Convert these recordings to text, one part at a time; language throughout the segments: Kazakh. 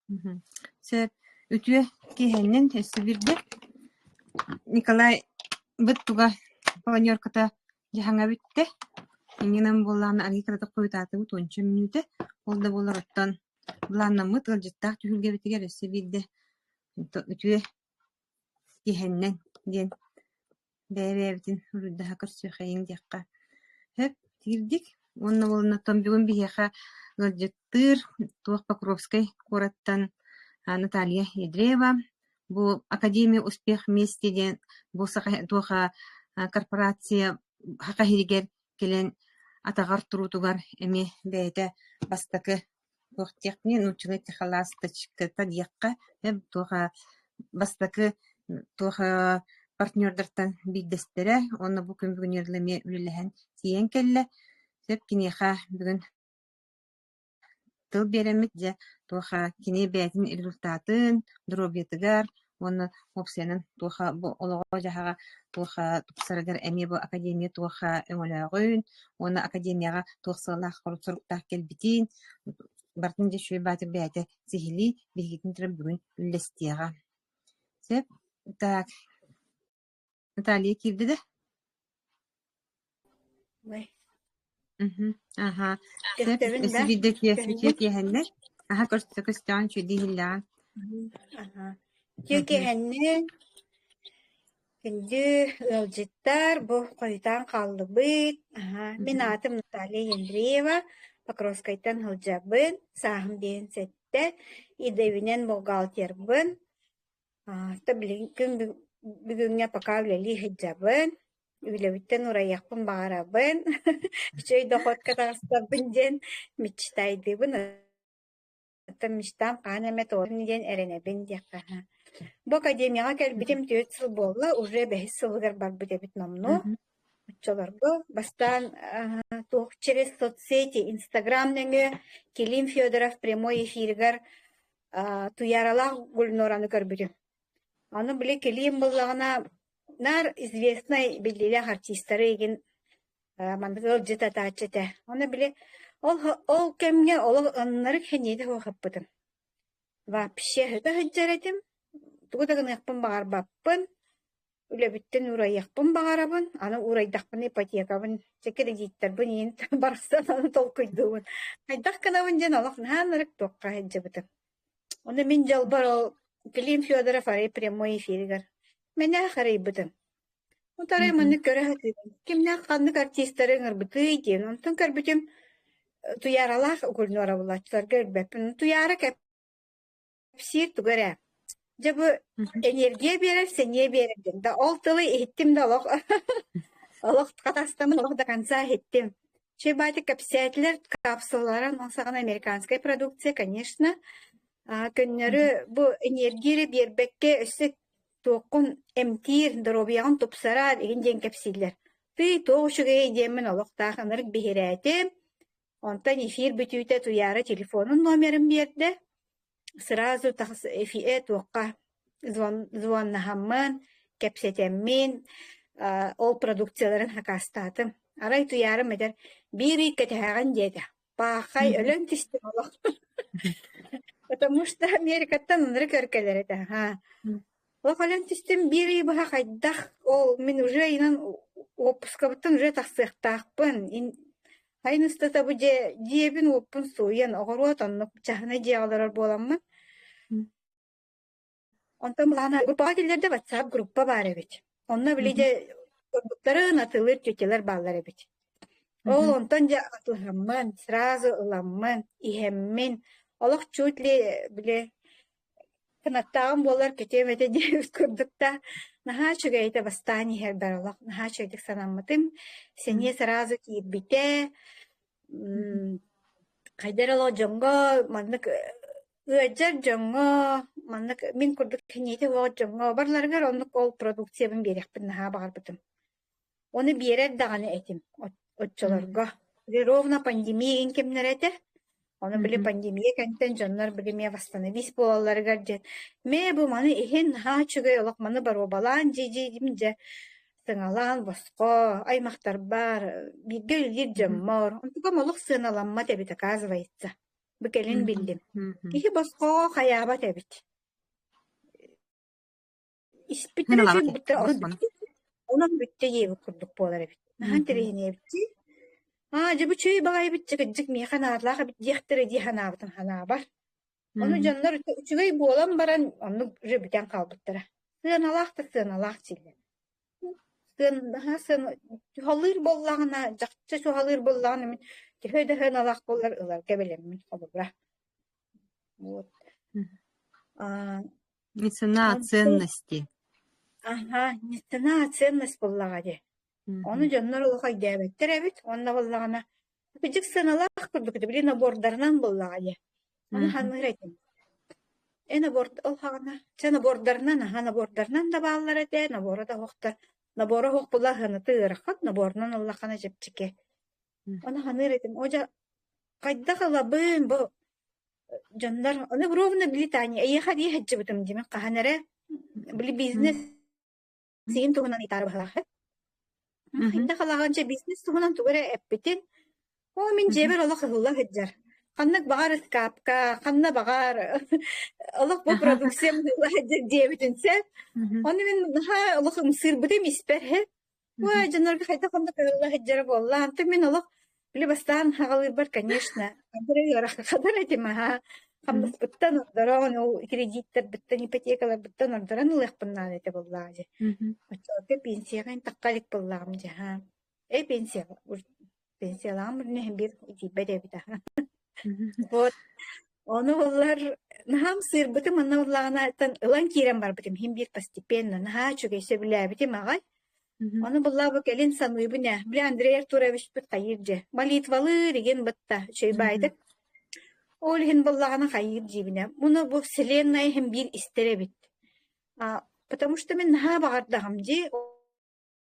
Сөп үтүе киһэннен өссүбүрдэ Николай быттуга планерката жаһаңа бүтте. Иңинен боллаана агиката койтаты тонча минуте. Олда болар оттан бланнамыт ылжыттаах түһүлгэ битигер өссүбүрдэ. Үтүе киһэннен диэн бэбэбитин уруддаха көрсүөхэйин диэкка. Хөп тирдик. Онна болна томбигун биһиэхэ ылжыттыыр туох Покровской кораттан Наталья Ядреева. Бу Академия успех вместе диэн бу туоха корпорация хакахиригер келен атагар турутугар эми бэйэтэ бастакы туохтиэхни нучулай техаластычкыта диэкка туоха бастакы туоха партнердартан биддестере онна бу күн бүгүн ерлеме үлэлэһэн тиен келле сөп кинеха бүгүн тыл беремит же туоха кини бээтин результатын дробиятыгар онна опсенен туоха бу олого жаһага туоха тупсарыгар эми бу академия туоха өңөлөөгүн онна академияга туохсалаах хорутсуруктаах келбитин бартын же шүэ баатыр бээтэ сихили бигитин тыры бүгүн үллестиэҕа сөп так Наталья кирди да Ага. Сибидде киэһэннэ. Аха көстөөн чүди хиллаан. Киэһэннэ кинди ылжыттар бу койутаан халлыбыт. Мен атым Наталья Андреева, Покровскайтан хылжабын, саахым диэн сетте, идебинен бухгалтербын. Күн бүгүнгэ пока үлели хылжабын. Үлебиттен урайяқпын бағарабын. Чөй доходка тағыстабын ден мечтайдыбын. Аттан мечтам қанамет орын ден әренебін деққа. Бұл академияға кәлбітім 4 сыл болы, уже 5 сылығыр бар бүдебіт номну. Учаларғы бастан через соцсети, Инстаграмныңы Келим Федоров прямой эфиргар туяралақ Гүлнораны көрбүдім. Аны біле Келим болағына нар известный билдилях артисттары еген мандыгыл жыта таачыта. Оны биле ол кемге ол аннары хенеде хоппытым. Вообще хөтө хыджаратым. Тугудагын яқпын бағар баппын. Үлебиттен урайяқпын бағарабын. Аны урайдақпын ипотекабын. Чекеде життербін ен барыстан аны толкуйдуын. Айдақ канабын жен олық нанырык тоққа хыджабытым. Оны мен жалбар ол Клим Федоров арай прямой эфиргар. Мене харайбытым. Утарай маны көрәһәтем. Кимнә ханны артистларын ырбыты икән. Онтан көрбүтем туяралах Гүлнора булачлар гөрбәпен. Туяра кәпсир тугара. Жабы энергия берер, сене берер. Да алтылы иттим да лох. Алох катастамын лох да конца иттим. Чебати капсятлер капсулаларын онсаган американская продукция, конечно. Көннәре бу энергия бербекке өсөк тоқун эмтир дробиян тупсара деген ден кепсиллер. Ты тоошугай демен олоқтағынырық бихирәтім. Онтан эфир бүтүйті туяры телефонын номерін берді. Сразу эфир тоққа звоннахамын, кепсетеммен, ол продукцияларын хакастатым. Арай туярым едер бири кәтәғын деді. Бақай өлін тістім олық. Потому что Америкаттан ұныры көркелер еді. Лохален тистем бири баха хайдах ол мен уже инан опускабыттан уже тахсыхтахпын. Хайнысты табы диебин оппун суян оғыруат оннық чахына дияларар боламмын. Онтан бұлана группаға келерде WhatsApp группа бар эбит. Онна біледе көрбүттарын атылыр тетелер баллар эбит. Ол онтан же атылғаммын, сразу ыламмын, ихеммин. Олық чутле біле канаттағым болар кетемете дейбіт көрдікта. Наха чүгейті бастани хердар олақ. Наха чүгейдік санаммытым. Сене сразу кейббите. Қайдар олақ жоңға, мандық ыаджар жоңға, мандық мен көрдік кенеті оғат жоңға. Барларғар онлық ол продукциябын берекпін наха бағарбытым. Оны берер дағаны әтім. Отчаларға. Ровно пандемия кемнер әті. Оны білі пандемия кәнттен жонлар біліме восстановись болалары ғарджет. Ме бұл маны ехен ха чүгай олық маны бар обалан жей-жей сыңалан босқо, аймақтар бар, бігіл ер жаммар. Онтуға молық сыналанма дәбіт оказывается. bu gelin bildim. Kihi bosko hayabat ebit. İspitre şu bitti onu bitti. Onun bitti yevi kurduk bolar ebit. Nahan terehine bitti. Bu çöy bağay bitti gıcık mi kanarlağa bit yektere di hanabıtın hanabar. Onu canlar üçügey boğulan baran onu rübüten kalbıttıra. Sığınalaq da sığınalaq çildi. Sığın halır bollağına, jakça şu halır bollağına min tefede hınalaq bollar ılar gebelemin olubra. Вот. И цена ценности. Ага, не цена, а ценность боллаға. Onu canlar olu kaydebettir evet. Onda bollağına. Gıcık sığınalaq kurduk. Bili nabordarından bollağa. Onu hanır edim. Nabordarынан da bağlar ede, nabora da hoqtar. Nabora hoq bulla hını tığıraqat, nabordan Allah'ana jepçike. Onu hanır edim. Oca kayda kalabın bu canlar. Onu ровно bili tani. Eye hadi hecce bitim demek. Kahanere bili biznes sin tuğunan itar bağlar. Kayda kalağanca biznes tuğunan tuğure eppitin. O min jeber Allah hılla heccer. Kannak bağır skapka, kanna bağır. Allah bu prodüksiyon hılla diye bütünse. Onu min daha Allah mısır bu dem isperhe. Bu canlar kayda kannak hılla heccer bolla. Ante min Allah bile bastan hagalir bar конечно. Kadar yarak kadar etme ha. Kamdas bittan ordaran o kreditler bittan ipotekalar bittan ordaran ılıq bundan ete bolladı. Açıkta pensiyagan takkalik bollam ha. Pensiyalar ne bir ibede bir daha. Вот. Onu onlar naham sır bitim anavlana tan ılan kirem var bitim him bir постепенно naha çögeşe bile bitim ağay. Onu bulla bak elin sanıy bu ne? Bile Andrei Arturovich bit kayırcı. Malitvalı degen bitta şey baydık. Ol hin bullana kayırcı bine. Bunu bu вселенная hem bir istere bit. Потому что мен наha bağırdağımcı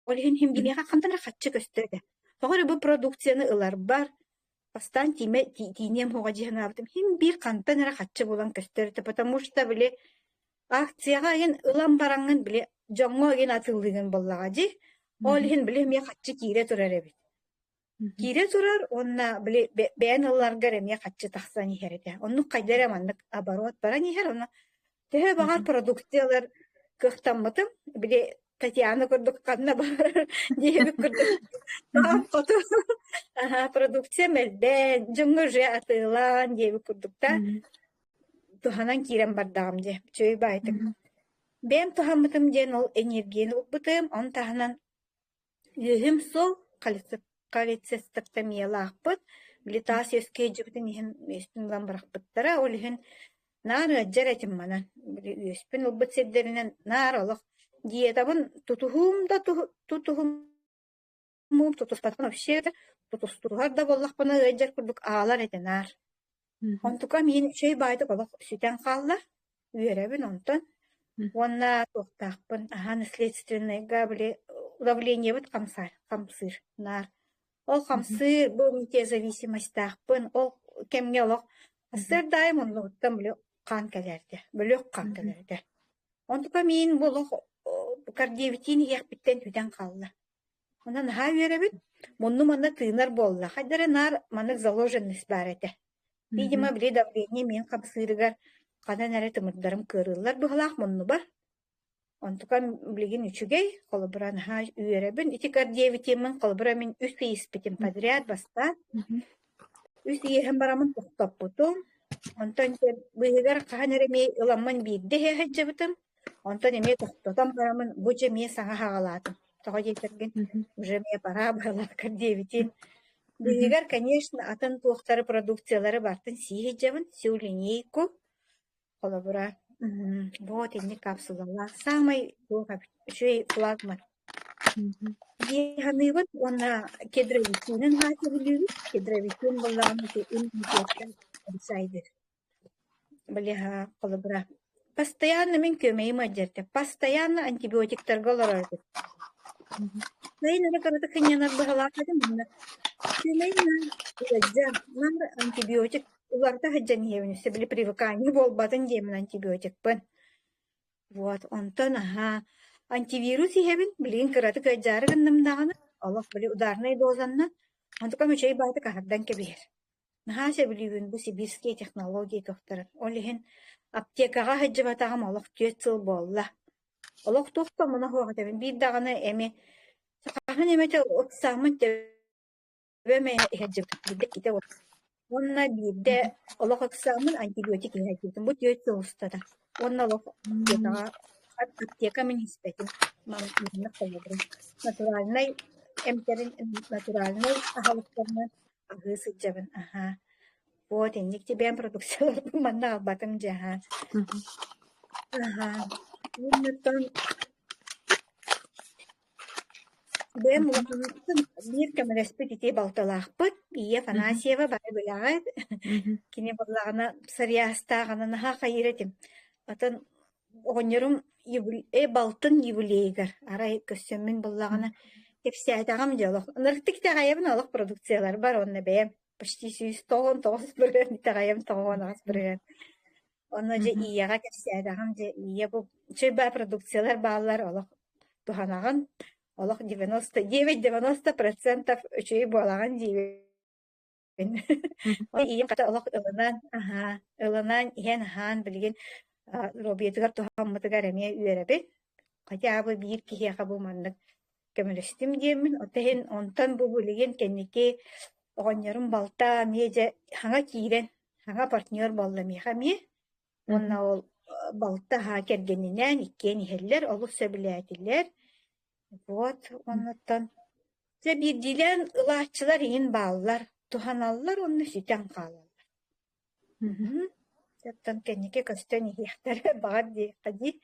ol hin hem bir yağa kantan rakatçı gösterdi. Sonra bu prodüksiyonu ılar var. Пастан тинем хуга жиһанабытым хим бир кантанара хатчы булан көстөрдө, потому что биле акцияга ген ылам бараңын биле жоңго ген атылдыгын боллага жи. Ол хин биле ме хатчы кире турар эбит. Кире турар, онна биле бен ылларга ме хатчы тахсани херете. Онну кайдара мандык оборот барани хер, онна техе багар продукциялар кыхтаммытым, биле Татьяна курдук канна бар, диебик курдук. Фото. Продукция мелбен, жоңго же атылан диебик курдукта. Туханан кирем бардам же, чөй байтык. Бем тухаммытым ден ол энергияны укбытым, он таханан юхим сол калицестектомиялаақпыт, билетас өске жібітін ехін өспін ламбырақпыттара, ол ехін нары аджар этим манан. Өспін укбыт седдерінен нар олық. Диетабын тутуспатын вообще тутустургар да боллах бана ыджар курдук аалар этенар. Онтука мен чөй байды олық сүтен қалла, үйеребін онтон. Онна тоқтақпын, наследственныйга біле удавление бит қамсыр, нар. Ол қамсыр, бұл мете зависимостақпын, ол кемге олық. Сыр дайым онлығыттан біле қан кәлерді, білек қан кәлерді. Онтука мен бұл кардиовитин яқпиттен түден қалла. Онан ха үйеребит, мұнны манна тыынар болла. Хайдары нар манык заложенность бар эте. Видимо, біле давление мен қамсырыгар қадан әрі тымырдарым кырылар бұғалақ мұнны бар. Онтука білеген үчігей, қолыбыран ха үйеребін. Ити кардиовитинмен қолыбыра мен үс испетім подряд баста. Үс иехен барамын тоқтап бұтым. Онтан бұйығар қаған әреме ыламман бейді хәджі бұтым. Онтан еме тоқтатам барамын, бұ жеме саңа хағалатым. Тоға жетерген, жеме пара бағалат кардиовитин. Бұйығар, конечно, атын туақтары продукциялары бартын сиге жабын, сеу линейку. Қолабыра, вот, енді капсулалар. Самай, шөй флагман. Еханыбыт, онна кедровитинін хаты білуі, кедровитин болағаны иммунитеттен бісайдыр. Білеға, қолабыра. Постоянно мен көмейім өдерді. Постоянно антибиотиктарға оларады. Найын әрекараты кінянар бұғалақады мұнда. Көмейін өдер, антибиотик уларда хаджан евінісі білі привыкание болбадын демін антибиотик бін. Вот, онтан, антивирус евін білген кіраты көджары гіндімдағаны, олық білі ударнай дозаннан, онтыка мүчей байды қағардан кебер. Наһаа билибин бу сибирские технологии тохтарын. Олиһин аптекага хаджыбатагам олох түөт сыл болла. Олох тухта мына хуагатабын. Бир даганы эми сахахан эмете отсамын төбөмэ хаджыбыт. Бидде ките вот. Онна бирде олох отсамын антибиотик хаджыбытын. Бу түөт сыл устада. Онна олох аптекага аптека министетин. Мамна колобрын. Натуральный эмтерин натуральный ахалыктарны агы сыджабын. Ага. Вот, и ник тебе продукция манна батым жаха. Ага. Оннотон бем бир камереспит ите балталахпыт, ие Фанасьева бары билагат. Кини боллагана сарьястагана наха хайретим. Атын оғонерум балтын юбилейгар. Арай көсөммүн боллагана кепсиятагам жолох. Ныртык тагайыбын олох продукциялар бар онна бем. Почти 100 бирген тагайым тогонагас бирген. Онно же ияга кепсиятагам же ия бу чөбө продукциялар баалар олох туханаган олох 99-90% өчөй болаган дибин. Ия ката олох ылынан иен хан билген робиетигар тухаммытыгар эме үөребит. Хотя бы бир кихе кабу мандык көмөлөстүм диемин. Отен онтон бу билген кенники оғоннерым балта меде хаңа киирен, хаңа партнер болла мехаме. Онна ол балта ха кергенинен иккен ихеллер, олу сөбіләтілер. Вот, оннаттан. Же бирдилен ылаатчылар иин бааллар, туханаллар, онны сүтен қалалар. Жаттан кеннеке көстен ихтары бағар дейқади.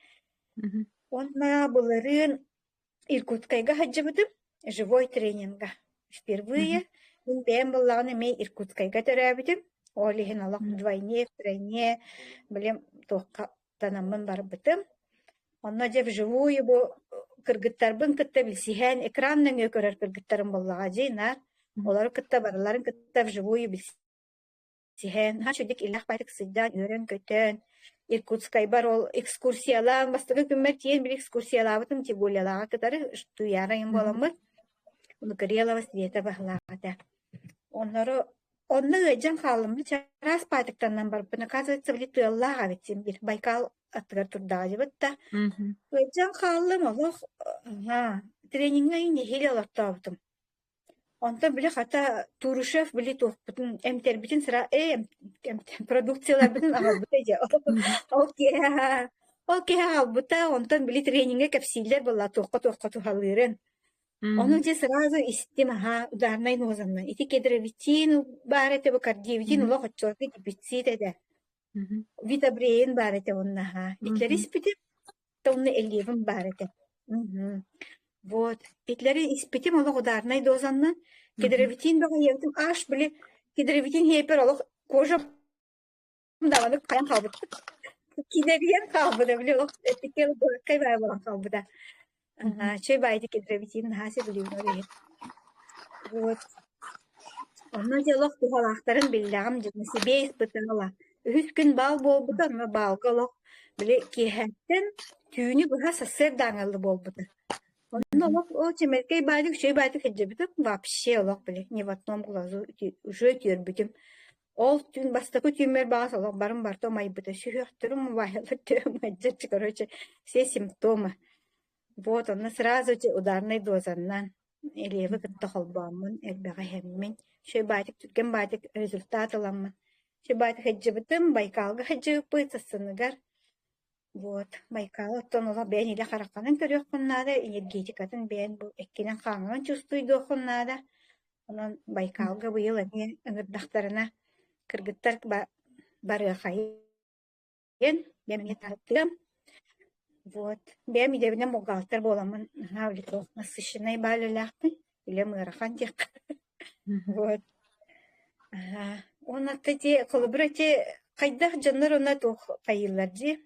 Онна бұларын Иркутскайга хаджабыдым, живой тренинга. Впервые мен бәм боллаган эме Иркутскайга төрәбидим. Олиһин алак вдвойне, втройне, билем тоққа танамын барбытым. Онна же вживую бу кыргыттарбын кытта билсиһэн экраннан өкөрөр кыргыттарын боллага жейнар. Олар кытта барларын кытта вживую билсиһэн. Ха чудик илах байтык сыйдан өрен көтөн. Иркутскай бар ол экскурсиялар, бастыгы күммер тиен бир экскурсиялабытым тибулялага кытары туярайын боламыт. Уну Карелова Света бахлагата. Онны ыджан халымды чарас пайтыктаннан барбын. Оказывается, били тыаллага битсим бир Байкал аттыгар турдага жибытта. Ыджан халым олох тренингга ине хели олаттабытым. Онтан били хата Турушев били тухпутун эмтербитин сыра продукциялар битин албыта же. Окей албыта онтан били тренингге кепсилер болла тухка тухалырын. Onu же сразу истим ударной нозанна. Ити кедровитин барете бу кардиовитин уло хотчорки типиците де. Витабрейн барете онна Итлери испитим тонны элевин барете. Вот. Итлери испитим уло ударной дозанна. Кедровитин бага евтим аш били кедровитин хейпер уло кожа даваны каян калбыт. Кидерген калбыт били уло этикел кай бай болан калбыта. Чөй байды кедровитин хасе билиюнор. Вот. Онна делох тухалактарын биллягам жемеси бейс бытыгала. Үһүс күн бал болбута, ана балгалох биле киһэттен түүнү быха сасыр даңылы болбута. Онна олох о чемеркей байды чөй байды кеджебитим вообще олох биле не в одном глазу уже төрбүтүм. Ол түн бастакы түймер багас олох барын барто майбыта сүйөктөрүм вайлы короче, все симптомы. Вот, он сразу же ударной дозаннан элевы кытта холбамын, элбега хеммен. Шөй байтык түткен байтык результат аламын. Шөй байтык хаджыбытым, Байкалга хаджыбыт сасыныгар. Вот, Байкал оттон ола бән иле хараканын көрөк куннада, энергетикатын бән бу эккенен хаңын чувствуйду куннада. Онон Байкалга быйыл эне ыңырдактарына кыргыттар бары хайын, бәмне таттым. Вот. Бем идевнем бухгалтер боламын. Навлито насыщенной бали ляхты. Или мы рахантик. Вот. Он оттати колыбрати кайдах жаннар она тух кайыллади.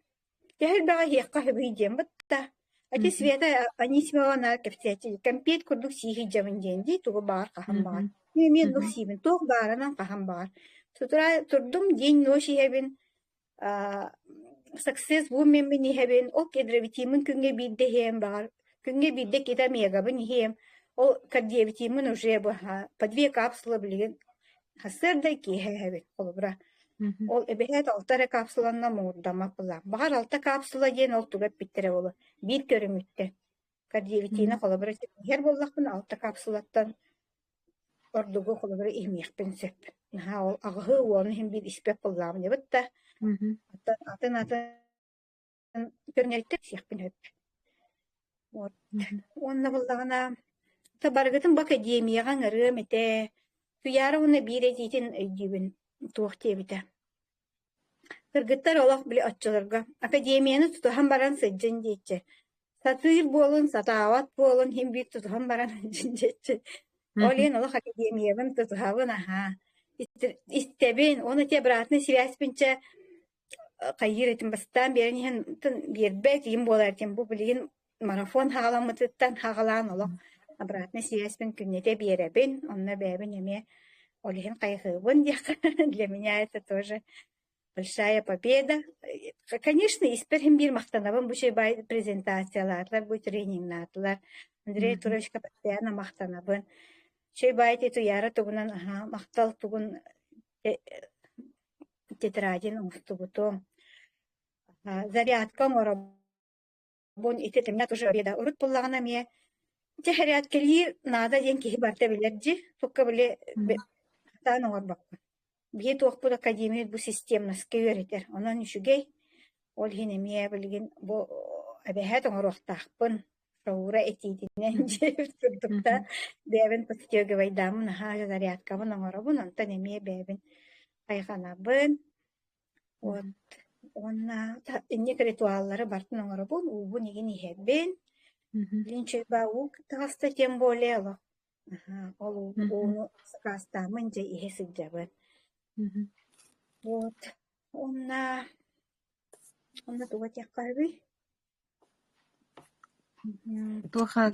Яхел бага хеққа хебидем бытта. Ати Света Анисимова на кефтети. Компет курдук сихи жавынденди тугу бар кахам бар. Мен дук сибин туг баранан кахам бар. Сутра турдум день ночи хебин success women bini heben o kedrevitimin күнгө бидде хем бар. Күнгө бидде кита мега бини хем. О кардиовитимин уже по 2 капсулы билген Hasır da ki evet kolubra. Mhm. Ol ebehet altara kapsulanna muğdama pıla. Bahar alta kapsula yen oltugat bittire bolu. Bir körümütte. Kadiyevitine kolubra. Her bollakın alta kapsulattan ordugu kolubra ihmiyakpin söp. Ha ol ağıhı onu hem bir ispek pıllam ne bitta. Mhm. Atın körüngelikte siyakpin höp. Mhm. Onna bullagana tabargıtın bak ediyemiyagan arı mete. Tuyara onu bir editin öydübün tuğtiye bite. Kırgıtlar olak bile atçılarga. Akademiyanı tutuhan baran sıccın diyece. Satır bolun, satavat bolun, hem büyük tutuhan baran sıccın diyece. Mhm. Oleyin olak akademiyanın tutuhavın aha. İstebin, onu tebratını sivas pinçe kayır etin bastan bir yan bir bek yim bolar tem bu bilgin marafon hağalamattan hağalan olak. Abratını sivas pin künnete bir ebin, onunla bebin yeme. Oleyin kayıhıbın diye. Для меня это тоже большая победа. Конечно, исперхим бир мактанабын бу şey презентацияларлар, бу тренингнатлар. Андрей Туровичка постоянно мактанабын. Şey байт эту яра тугунан мактал тугун тетрадин устубутум. Зарядка морабун ите темна тоже победа. Урут пуллагана мне техрят келир нада ден кихи барта билерди. Тукка биле тан орбак. Бие туакпут академия бу системнаски öğreter. Ondan üçügey ol hinemiye bilgin bu abehet oңорохтахпын шоура этидинен жеп турдукта бэбин пустёга вайдамын ха зарядкамын оңоробун онтан эмие бэбин кайганабын вот онна инник ритуаллары бартын оңоробун убун игин иһэббин Mhm. линче баук таста тем более ло ол уну кастамын же иһэ сыджабын Mhm. вот онна туга тяккарби Туха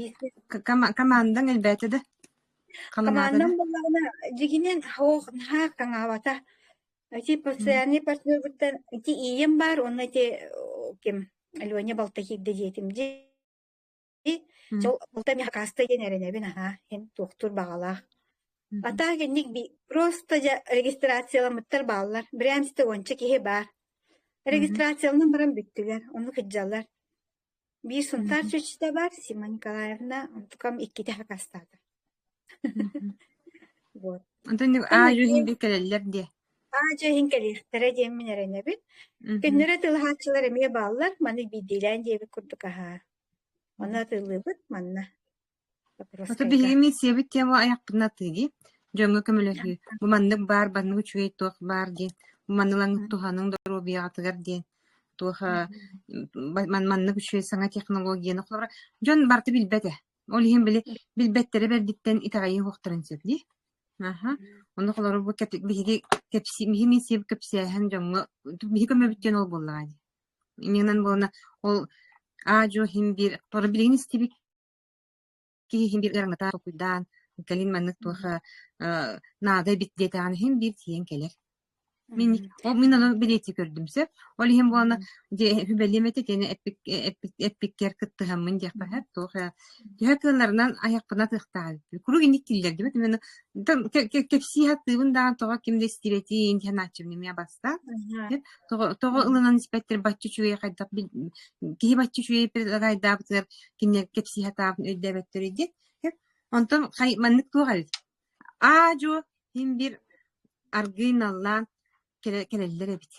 командаң элбәте дә. Калынады Командам да. буллагына дигинен хох на каңавата. Эти постоянный партнер буттан эти ием бар, он эти кем Альоня Балтахидде диетим ди. Жол булта ми хакаста генерене бин хем доктор багалах. Ата генник би просто регистрацияламыттар баллар. Биремсте онча кихе бар. Регистрацияларын баран биттилер. Onu кыджалар. Bir suntar çeşitde var Сима Николаевна, tukam ikkite hakastады. Вот. Антон аажу химби келелер ди. Aja hinkelihtere diyemin erenebin. Günlere tılhaççılar emeye bağlılar. Manı bir dilen diye bir kurduk aha. Ona tıllıbıt manna. Ото бигими себит тема аяқпына тыги. Жөңгө көмөлөһү. Бу маннык бар, баннык үчүгей туох бар ди. Бу маннылаң туханың дору биятыгар ди. Туха маннык үчүгей саңа технологияны кулара. Жон барты билбете. Ол хим билбеттере бердиттен итагайын хохтарын сеп ди. Аха. Онда кулара бу биги кепси михими сеп кепсиһен жөңгө биги көмөбүттен ол боллага ди. Менен болна ол аажу хим бир тора билин истибик киһин бир гараңата куйдан калин маннык туха наада бит детан хим бир тиен келер. Мен аны билети көрдүмсө. Ол хим буана же хүбелемете тени эппиккер кыттыгамын жакта хап туха. Якыларынан аяқпына тыктаал. Куругиник киллер дебет мен кепси хаттыбын да тога кимде стилети интеначим неме баста. Тога ылынан испеттер баччы чуе кайда кии баччы чуе пер кайда битер кине кепси хатап өйдебеттер иди. Онтон хай маннык тугал. Ажо хим бир аргыналла келеллер бит.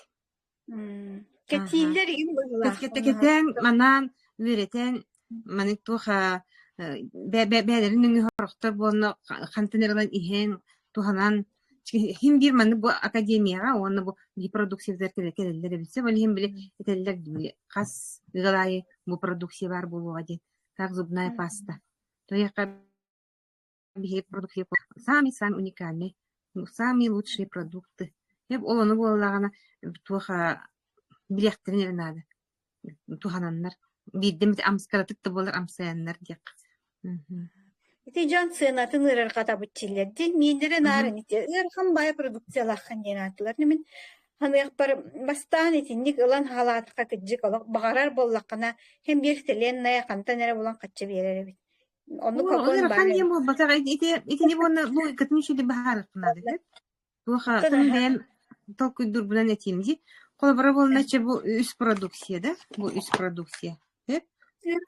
Ketiller iyi buldular. Кетен манан үретен манык туха бәдерин хорохтор болно хантенерлен иһен туханан хим бир маны бу академияга оны бу репродуктивдер келеллер битсе бол хим биле этеллер биле кас галай бу продукция бар булуга ди как зубная паста то яка бир продукция сами уникальные самые лучшие продукты. Hep olanı bu Allah'ına tuha bilektirin nerede tuhananlar bildim de amskaratık da bolar amsayanlar diye. İti can sığınatın ırar kata bütçillerdi. Mindire narın iti. Irkan baya produksiyalakhan yenattılar. Nemin hanı yakbar bastan itinlik ılan halatıka kıcık olak. Bağarar bollakana hem bir selen naya kanta nere bulan kaçça verir evet. Onu kokon Olur baya. hangi bu batar iti ne bu bu katın şu de bahar kınadı. туха тун бэм толкуйдур булан этимди. Колобра болнача бу үс продукция, да? Бу үс продукция.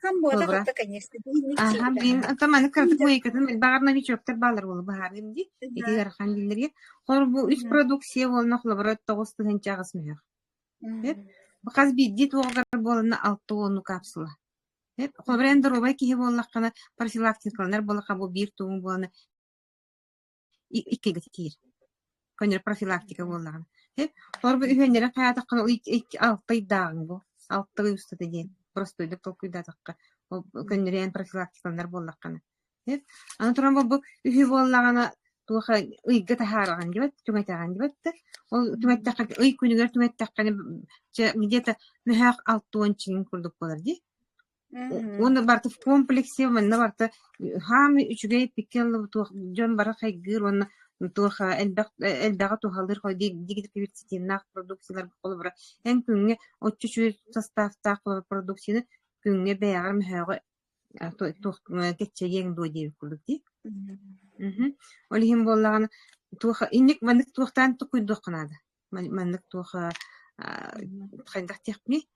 Кам бода Колобра. хотта, конечно, бийник Ага, чейда. бин атаманы кырдык мыйкатын багарна бичоктар балар болу бахар димди. Эти гархан дилерге. Хор бу үс продукция болна колобра тогустыгын чагыс мыйак. Баказ бидди тугар болна 6 капсула. Колобра эндеробай кихи боллаккана профилактикалар болака бу бир тугун болна 2 гатир. Конер профилактика боллаган. Хор бу үһөннөрө каятаккана 6 дагын бу. 6 үстөтө ден. Просто деп толкуйдатакка. Көннөрен профилактикалар боллаккана. Аны туран бу үһү боллагана туха ыйга тахараган дибет, түмэтаган дибет. Ол түмэттакка ый күнүгөр түмэттакканы где-то мөхак 6 чин курдук болар ди. Он барты в комплексе, манна барты хами үчүгэй пикел тух жон бара хайгыр он туха элбага тухалыр хой дигит кибирситиннак продукциялар болбура. Эн күнгө 300 составта продукцияны күнгө бэягар мөхөгө тух кетчеген дойдер курдук. Олихим боллаган туха инник мандык тухтан тукуйдук канада. Мандык туха хайдак техми.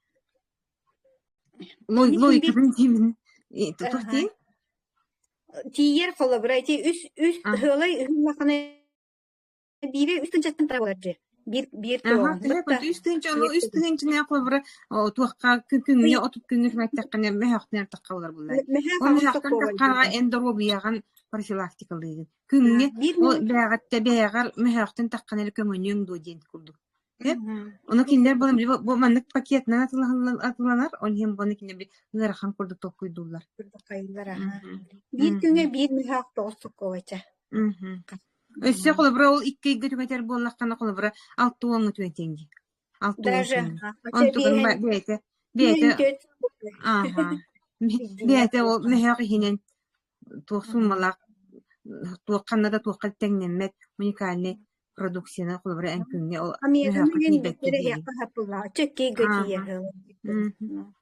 Логика бинтимин. Тухтин. Тиер холобра, ти үс хылай хылаканы бире үстүн чаттан тарабалар. Bir Ага, үстүнчө колобра тухка күнгө отуп күнгө маттакканы мөхөктөр таккалар булар. Ол мөхөктөр таккага эндоробияган профилактикалыгы. Күнгө ол бягатта бягар мөхөктөр такканы көмөнүң доден курдук. Оны киндер болом бу мандык пакетнан атылалар, онхем бону киндер бир гырахан курдук токуйдулар. Bir күнгө bir мөхөк тоосук койча. Өссө колобра ол 2 гөтөтөр боллаккана колобра 6 түнтенги. 6 Даже он туган бете. Ага. Бете ол мөхөк хинен туусумалак туакканада туаккаттеңнемет уникальный продукцияны колобра энкүнгө ол мөхөк тибекти.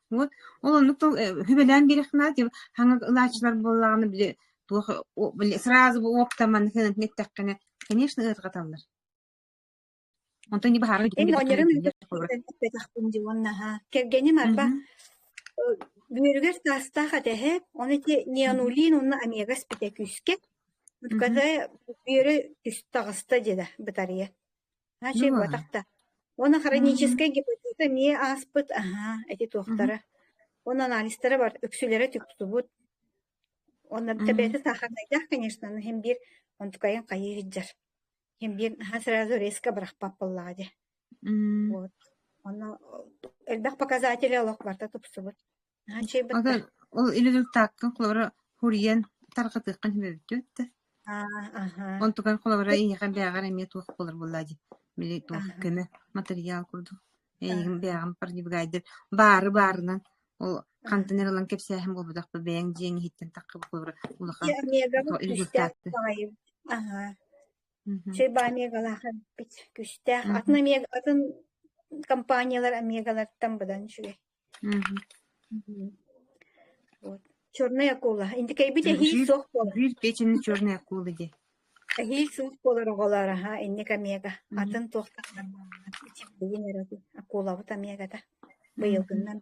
Вот ол нуту хүбелен бирихна деп ханга илачлар боллаганы биле сразу оптаман неттаккана, конечно, это каталар. Он то не бахар. Кергени марба. Бүйргер тастаха дехе, оны те неанулин онна омега спитекүске. Уткада бүйрө түстагыста деда батарея. Хаче батакта. Оны хроническая гепатита не аспыт, эти тоқтары. Оны анализтары бар, өксүлері түктүбүт. Оны табиғаты сахарнайдақ, конечно, hem bir онтукайын қайы гиджар. Hem bir сразу резко брахпап боллади. Вот. Оны элбақ показатели алақ барта тупсубут. Ол илүлүк таккын колора хуриян тарқатыққан хебебіттүтті. Онтукан колора ийген бягар эме тух болар боллади. Мили тух көмө материал курду. Ийген бяган парнибгайдыр. Баарынан ол контейнерлан кепсәһем булбыдак бәяң җиң хиттен таккы булыр улахан. Şey bamegalахын бит күстәх. Атны мега атын компаниялар мегалардан будан шугай. Вот. Чёрная акула. Инде кайбит хил сох болар. Бир печени чёрная акула ди. Хил сох болар оголар инде мега. Атын тохтан. Акула вот мегада. Быйыл гыннан.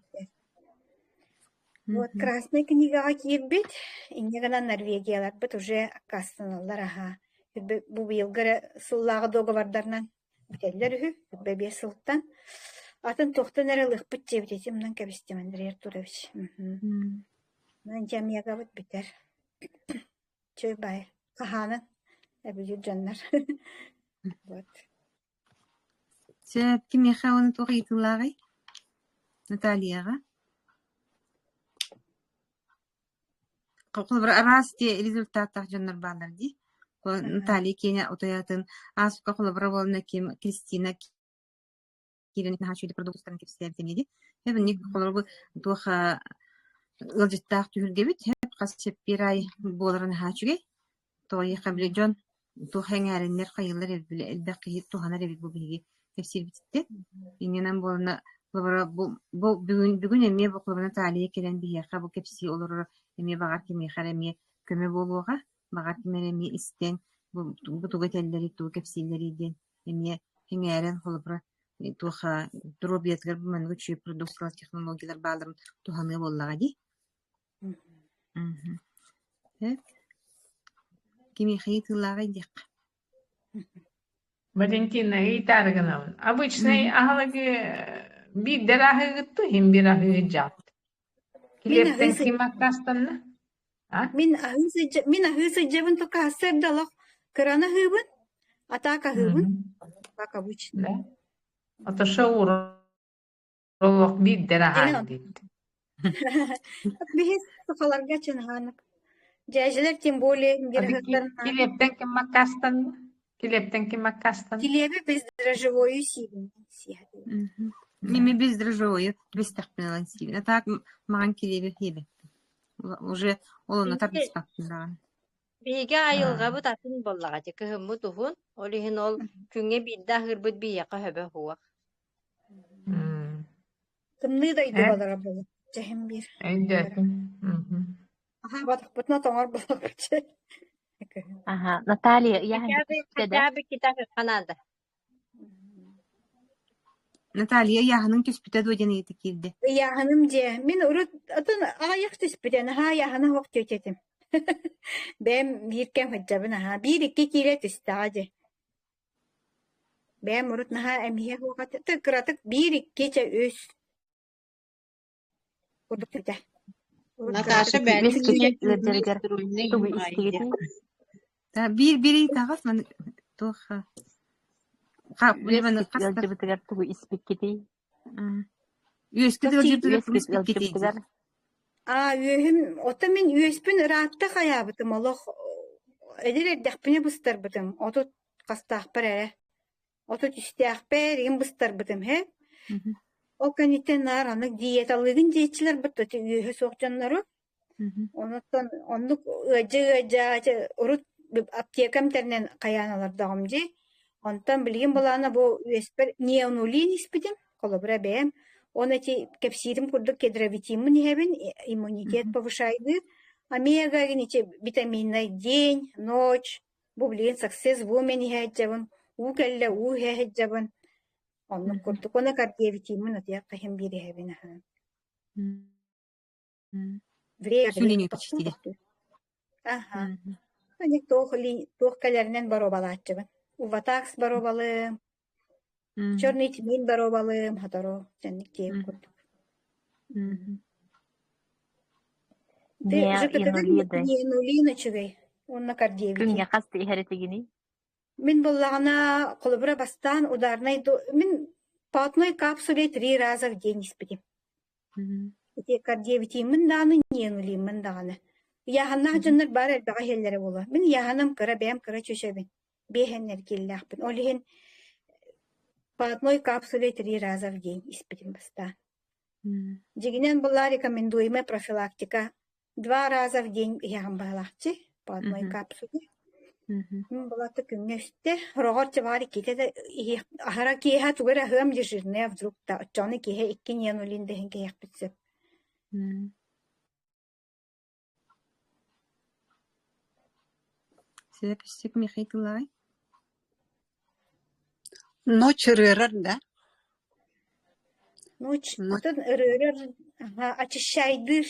Вот красная книга кирбит, и негана Норвегиялар бит уже акастаналар Бу быйылгы сыллағы договордарнан бителлер үһү, бебе сылттан. Атын тохтан эрелык бит жебитем мынан кабистемендер Ертурович. Мен жамияга бит битер. Чөй бай, каханы, эбилю жаннар. Вот. Сөп киме хауны тоғитылағай? Натальяға? Колбра расти результаттах жаннар балар ди. Наталья Кеня отоятын асука колбра болна ким Кристина кирен хачуди продуктан кепсәптен ди. Эбни колбра тоха ылжыттах түгүлгебит хеп касып бир ай боларын хачуге. Той кабли жон тухаңарыннер кайылар элбәкки туханар бит бу биги кепсәптен. Иненен болна колбра бу бүгүн эме бу колбра Наталья келен бия кабы кепси олор эме багар кеме хареме көмө болууга багар кемереме истен бу тугателлери ту кепсилери ден Эме хеңээрен холбра туха дробиятгар манга чүй продукциялар технологиялар бааларын туханы боллага ди. Кими хейтылага дик. Валентина Гейтаргановна, обычный ахалаги биддер ахыгытту, химбир ахыгыджат. Килептен ким аккастанна? Min ahısı cebin to kasır dalak kırana hıbın ataka hıbın bak avuç. Да. Ото шоур роллох биддер ахыгыт. Бihis kafalar geçen hanak. Cahiller tim bolе bir hıklarına. Килептен ким аккастанна? Килептен ким аккастанна? Килебе без дрожжевою сивин. Эме без дрожжевой, без тахпиналан сивин. А так маған килебе хебе. Уже олону табис бактын. Биге айылга бу татын боллага жеке хыммы тухун. Олихин ол күңе бидда хырбыт бияка хөбө хуак. Кымны дайды балара болу. Жахим bir. Эйдэтим. Aha batık butna toңар bolak. Ага, Наталья, я Хачабы китап канада. Наталья яханын көспүтө доден эти кирди. Ya hanım diye. Min urut atın ayak tüspüden ha ya hanım hok tötetim. Ben bir kem hıccabın ha. Bir iki kile tüstacı. Ben urut naha emiye hokat tıkratık bir iki çe üs. Kurduk tüte. Наташа Та бир тагас мен тоха. Кап мен каста. Üsküdar jürtüler. Aa üyüm ota min üyespin rahatta kayabıtım Allah. Edile dehpine bıstar bıtım. Oto kastaq parere. Oto tüstaq perim bıstar bıtım he. O kaniten naranık diyet alığın diyetçiler bıttı. Üyü soğcanları. Ondan onluk acı urut aptekam ternen kayanalar dağımcı. Ondan bilgin bulana bu üyesper neonulin ispidim. Kolabra beyem. Он эти кепсидим курдук кедровитимын хебин иммунитет повышайды. Омега эти витаминный день, ночь. Бублин саксес вумен хеджабын, укелле у хеджабын. Онны курдук она кардиовитимын атя кахим бири хебин ха. Сүлени почти. Ага. Они тохкалернен баробалатчыбын. Уватакс баробалы. Черный тмин баробалым, хатаро, ценник тейп курдук. Ты же не нулина чугай, он на кардиевити. Күнгө касты ихаретигини. Мин боллагана колобура бастан ударнай мин патной капсуле 3 раза в день испитим. Эти кардиевити мин даны не нулин мин даны. Яханна жоннор бар элбага хеллере бола. Мин яханам кыра бэм кыра чөшөбин. Бехеннер келлахпын. Олихин по одной капсуле 3 раза в день испитим баста. Дигинен была рекомендуемая профилактика 2 раза в день ямбалахчи по одной капсуле. Была так несте рогорче вари ките ахара киха тугера хам жирне вдруг та чоны киха икки нулин дехен ке яхпитсе. Сепсик михитлай. Ночь рырар, да? Ночь. Отын рырар очищайдыр.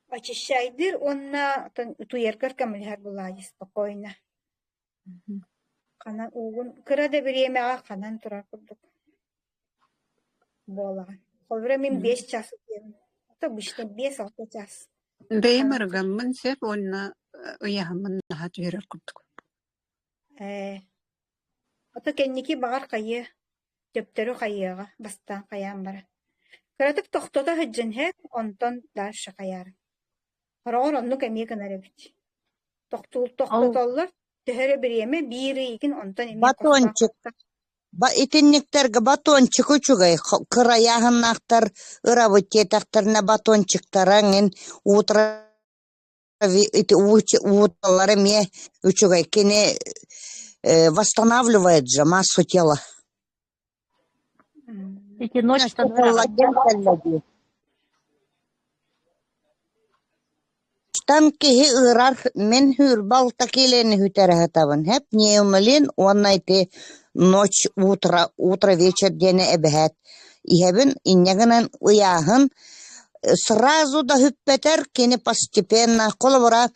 Очищайдыр, онна туеркар камыльхар булади спокойно. Канан угун кырада биремега канан турар курдук. Болаган. Холбура мен 5 час өтем. Ото биште 5-6 час. Беймаргаммын сеп онна уяхамын нахат рырар курдук. Ото кенники багар кайы, төптөрү кайыга, бастан каян бара. Кыратык тохтото хыджын хеп, онтон дальше каяр. Хорогор онну кемие кынарабит. Тохтотоллар, төһөрө биреме, бири икин онтон эме. Батончик. Итинниктерге батончик учугай, кыраяхыннактар, ырабыттетактарына батончиктараңын, утра уталары ме учугай, кене восстанавливает же массу тела. Эти ночь Онтан киһи ырар мен хүр балта келени хүтәрәһе табын. Хеп неумелин оннайте ночь, утро, вечер дене эбәһәт. Иһәбин иннегенен уяһын сразу да хүппетер кини постепенно колобора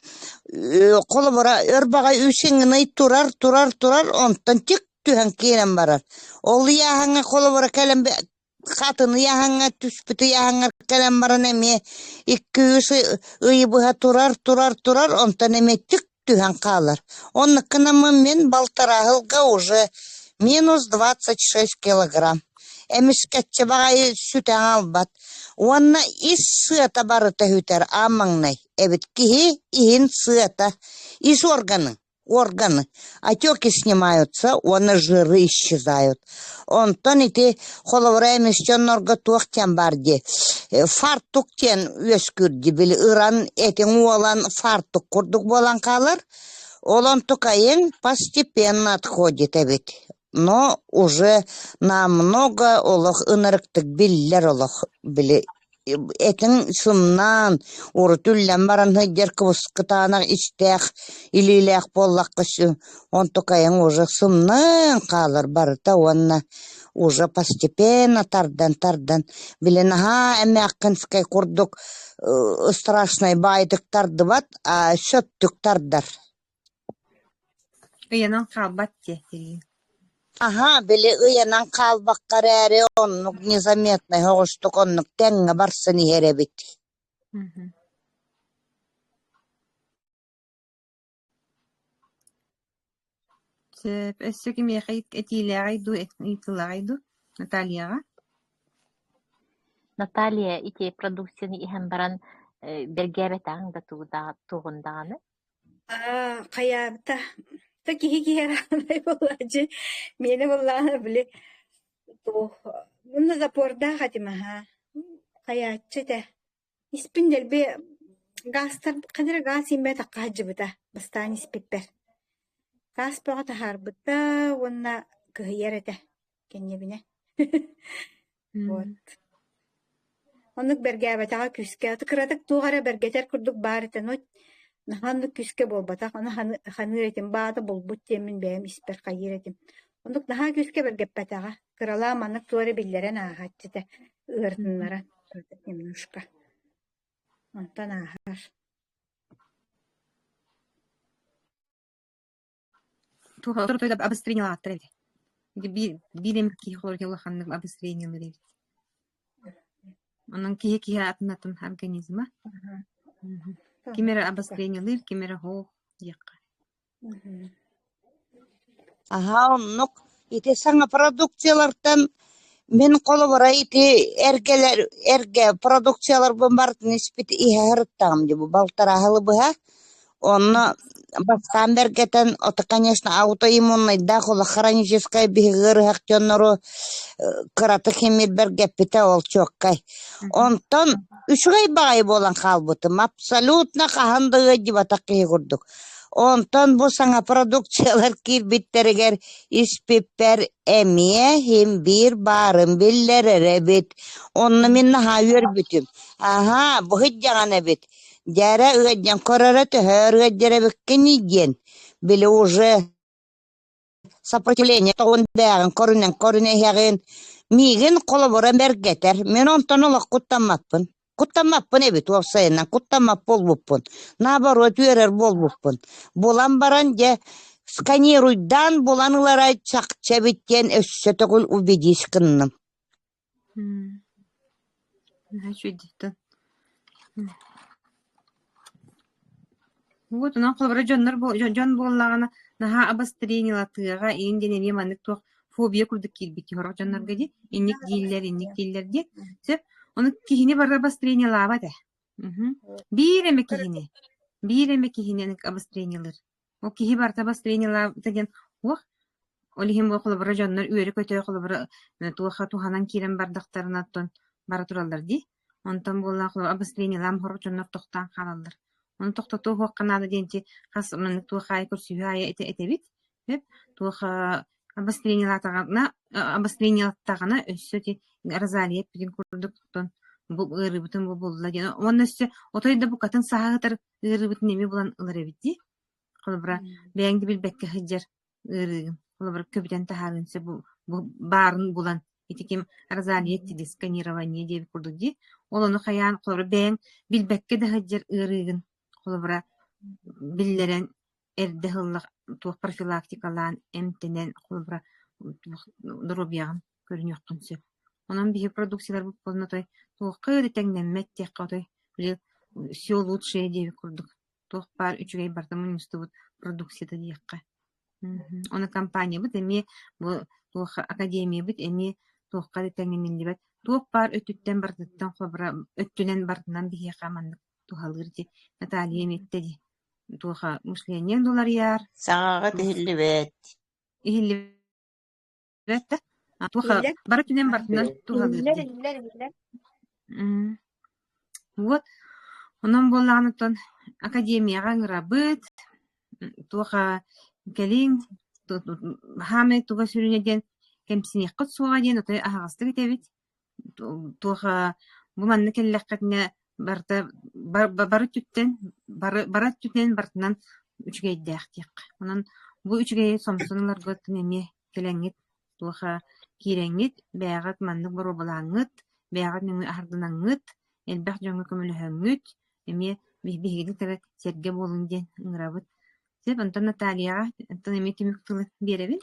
өрбага үсеңней турар онтан тик түһән кирен барар. Ол яһаңа колобора кәлем хатыны яһаңа түспүтү яһаңа кәлем баран эме 200 ыйбыга турар онтан эме тик түһән калар. Онныкына мен балтарагылга уже минус 26 килограмм. Эмискетче багай сүтәң албат. Онна ис сыта барыта хүтер амаңнай. Эбит киһи иһин сыта. Ис органы. Отеки снимаются, оны жиры исчезают. Онтон ити холовра эмисчоннорго туохтен барди. Фартуктен өскүрди били ыран этин уолан фартук курдук болан калыр. Олон тукайын постепенно отходит эбит. Но уже намного олох ынырыктык биллер олох били. Этин сумнан урутүллен баран хыдер кыбыскытанак истех илилех боллак кышы. Он тукайын уже сумнан калыр барыта онна уже постепенно тардан. Били наха эмяккынскай курдук страшный байдык тардыбат, а сөттүк тардар. Ыянан калбат те. Ага, били ыянан калбаккар эри оннук незаметный хоғыштук оннук тәңге барсын иһеребит. Сөп өссөк имеха этилягайду, итилагайду Натальяга. Наталья ити продукцияны иһэн баран бергебетаң да тугундаганы. Каябыта. Та киһи боллажы. Мені болланы біле. Мұны запорда хатимаха. Каячы да. Испиндер бе гастар кадыр гас имбе такка жыбыта. Бастан испиппер. Гас бага тахарбыта, онна кыйярата. Кеннебине. Вот. Онук бергебетага күскә тыкыратык тугара бергетер курдук барыта. Наханны күскә болбата, аны ханы этим баата болбут темин бәм испер кайыр этим. Ондук наха күскә бергеппетага кырала манык туары биллерен ахатчыта ыртыннара немножко. Онтан ахар. Туха тойда обострение латтыр. Билем ки хлоргела ханны обострение лыр. Анан киһи атынатын организма. Кимера обострение лыр, кимера хо якка. Ага, оннук ити саңа продукциялардан мен колобора ити эрге продукциялар бомбартын испит иһәрттам дибу балтарахылы быха. Онно баскан бергетен, это, конечно, аутоиммунный, да, хроническая бигыр хактеннору кыраты химир бергеппите ол чоккай. Онтон үчгай бай болан халбытым, абсолютно кахандыгы дибатакки курдук. Онтон бу саңа продукциялар кирбиттеригер испиппер эмие хим бир барын биллер бит. Онны мен наха өрбүтүм. Ага, бу хыджаган бит. Дяра ыгадян корара төһөр гәддәре беккениден. Биле уже сопротивление тон бәгән корынен ягын. Миген колобора бергетер. Мен онтон ола куттамаппын. Куттамаппын бит олсайынан куттамап болбуппын. Наоборот үрер болбуппын. Болан баран же сканируйдан боланылара чакча биттен өссөтөгүл убедись кынным. Вот она колбара жон боллагана наха обострение латыга индене меманык тох фобия курдук килбити хорок жоннорга ди инник диллер ди сеп оны кихине бар обострение лабата биреме кихине обострениелер о кихи бар обострение лаб деген ох олихим бо колбара жоннор үйрө көтө колбара туха туханан кирен бардактарынаттан бара туралдар ди онтан болла обострение лам хорок жоннор токтан калалар. Он тоқтату хоққанады денче қас мен туахай курсуя этебит деп туаха обострение латагана өссөти разалиет бидин курдуктон бу ырыбытын бу булла ден. Оннасы отойда бу катын саһатыр ырыбытын эми булан ылар эбитти. Холбра бәңди билбекке хыджар ырыгын. Холбра көбүтен тахарынсы бу барын булан итиким арзалиет ди сканирование деп курдуди. Олону хаян холбра бәң билбекке да хыджар ырыгын. Холбра биллерен эрде хыллык туох профилактикалаан эмтенен холбра дробиягын көрүнөккүнсү. Онан бии продукциялар бу болна той туох кыды теңнеммет текка той били все лучшее деп курдук. Туох бар үчүгей бартамын үстүбүт продукцияда диякка. Оны компания бут эми бу туох академия бут эми туох кыды теңнемилибет. Туох бар өтүттен бартыттан холбра өттүнен бартынан бии камандык тухалгырди Наталья меттеди. Туха мышление $1 Саңаға тихиллибет. Ihillivettä. Tuoha baratinen bartnan tuoha lirdi. Вот. Онон боллаанытон академияга ыңырабыт. Туоха келин хаме туга сүрүнеден кемсине кыт суга ден отой агастык этебит. Туоха буманны келлеккатне барта барат түттен бартынан үчгей дяхтык. Онон бу үчгей сомсунлар готтун эме келеңит туоха киреңит бягат маннык боробалаңыт бягат нүңү ардынаңыт элбах жоңго көмөлөһөңүт эме бигиди тага серге болун ден ыңырабыт. Сеп онтон Натальяга онтон эме кимиктылы беребин.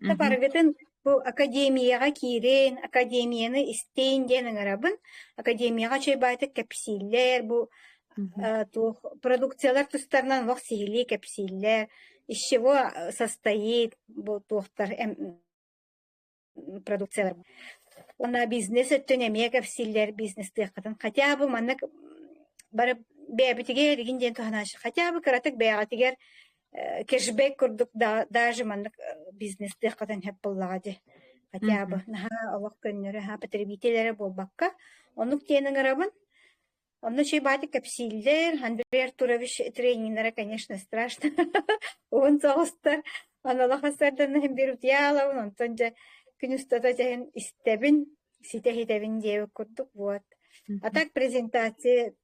Табаргытын бу академияга кирен, академияны истейин ден ыңырабын. Академияга чөйбайтык кепсиллер, бу продукциялар тустарынан вак сихили кепсиллер. Из чего состоит бу тухтар продукциялар. Она бизнес өттөнемия кепсиллер бизнес тыаккатын. Хотя бы маннык бары бэбитиге деген ден туханашы. Хотя бы кыратык бэягатигер кэшбэк курдук даже маннык бизнес тыаккатын хеп боллагади. Хотя бы наха аллах көннөрү ха потребителери болбакка. Онук тенің ырабын. Он еще и батя капсиллер, Андрей Артурович тренингера, конечно, страшно. Он зостар, он Аллахасардан берут яла, он тонже күнүстата жайын истебин, ситехитебин деп курдук, вот. А так презентация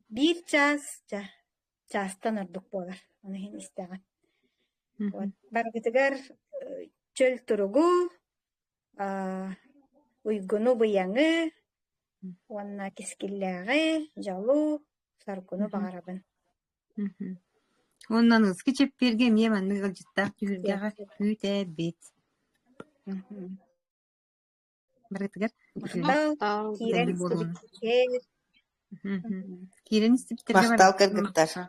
1 час, частан ырдук болар, оны хин истеген. Вот. Баргытыгар чөл туругу, уйгуну быяңы, Уанна кискиллääge, жалу, саркуну багарабын. Оннан ыски чепперге эмне манны кылжыттаак түгүргага күтэ бит. Барытыгар кирен истиптерге Мактал кыргыттар.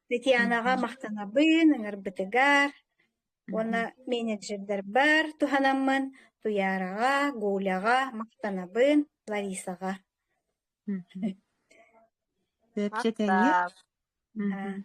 Татьянага мактанабын, ыңырбытыгар. Уанна менеджердер бар, туханаммын, туярага, гуляга, мактанабын. Ларисага. Сөпче теңе.